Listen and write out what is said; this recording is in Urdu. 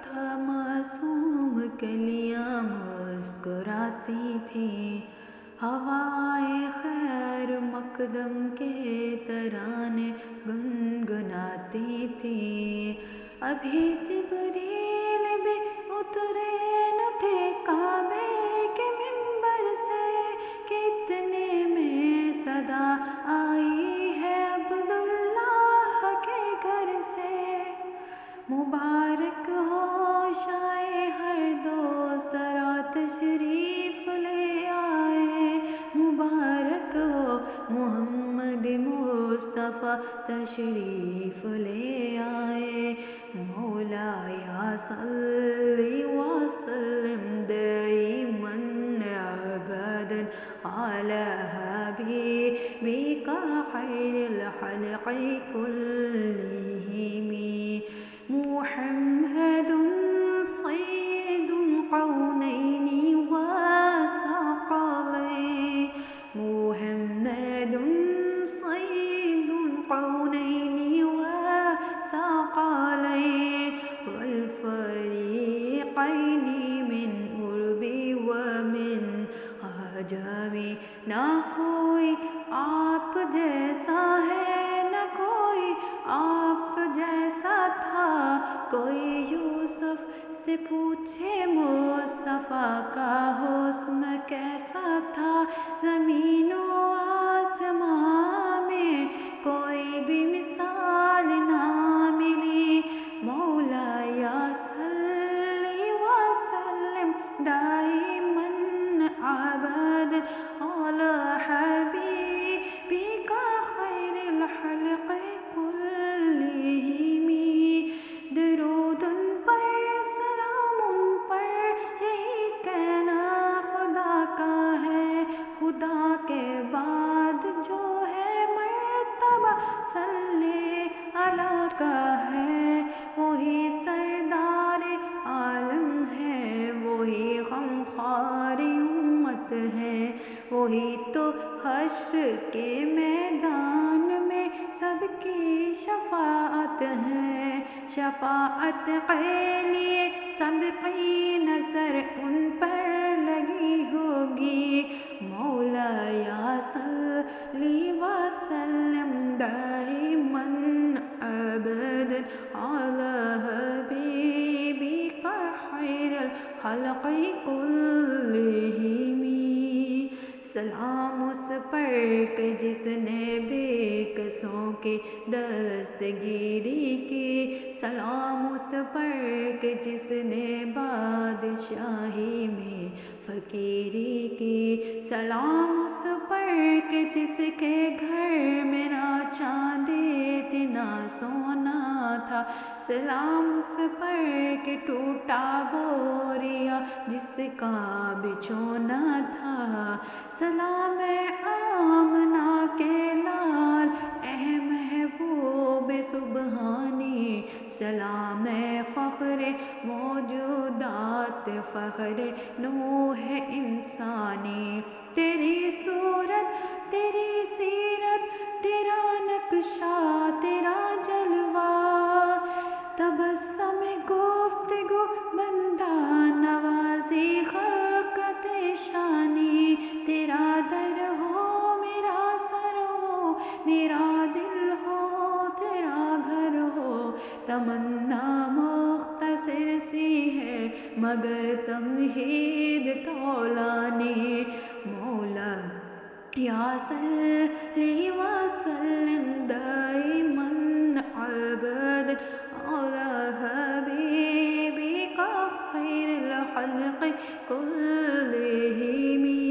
تھا معصوم کلیاں مسکراتی تھیں، ہوائے خیر مقدم کے ترانے گنگناتی تھیں۔ ابھی جبریل بھی اترے نہ تھے کعبے کے منبر سے کہ اتنے میں صدا آئی ہے عبداللہ کے گھر سے۔ مبارک ہو شائع ہر دوسرا تشریف لے آئے، مبارک ہو محمد مصطفیٰ تشریف لے آئے۔ مولا یا صلی وسلم دائماً ابداً علی حبیبک خیر الخلق کلہم۔ محمد سید الکونین والثقلین، محمد سید الکونین والثقلین والفریقین من عرب ومن عجم۔ نہ کوئی آپ جیسا ہے نہ کوئی آپ جیسا تھا، کوئی یوسف سے پوچھے مصطفیٰ کا حسن کیسا تھا۔ زمین و آسمان میں کوئی بھی مثال نہ ملی۔ مولا یا صلی وسلم دائماً ابداً علی حبیبک خیر الخلق کلہم۔ درود ان پر سلام ان پر، یہی کہنا خدا کا ہے۔ خدا کے بعد جو ہے مرتبہ صلی اللہ کا ہے، وہی سردار عالم ہے، وہی غمخوار امت ہے، وہی تو حشر کے میدان میں سب کی شفاعت ہے۔ شفاعت کے لیے سب کی نظر ان پر لگی ہوگی۔ مولا یا صلی وسلم دائماً ابداً علی حبیبک خیر الخلق کلہم۔ سلام اس پر کہ جس نے بے کسوں کی دستگیری کی، سلام اس پر کہ جس نے بادشاہی میں فقیری کی، سلام اس پر کہ جس کے گھر میں نہ چاندی تھی نہ سونا تھا، سلام اس پر کہ ٹوٹا بوریا جس کا بچھونا تھا۔ سلام آمنہ کے لال اے محبوب سبحانی، سلام فخر موجودات فخر نوح انسانی۔ تیری صورت تیری سیرت تیرا نقشہ تیرا جلوہ، تبسم گفتگو بندہ نوازی خلقت شانی۔ تیرا در ہو میرا سر ہو میرا دل ہو تیرا گھر ہو، تمنا مختصر سی ہے مگر تمہید طولانی۔ مولا یا صلی وسلم دائماً ابداً علی حبیبک خیر الخلق کلہم۔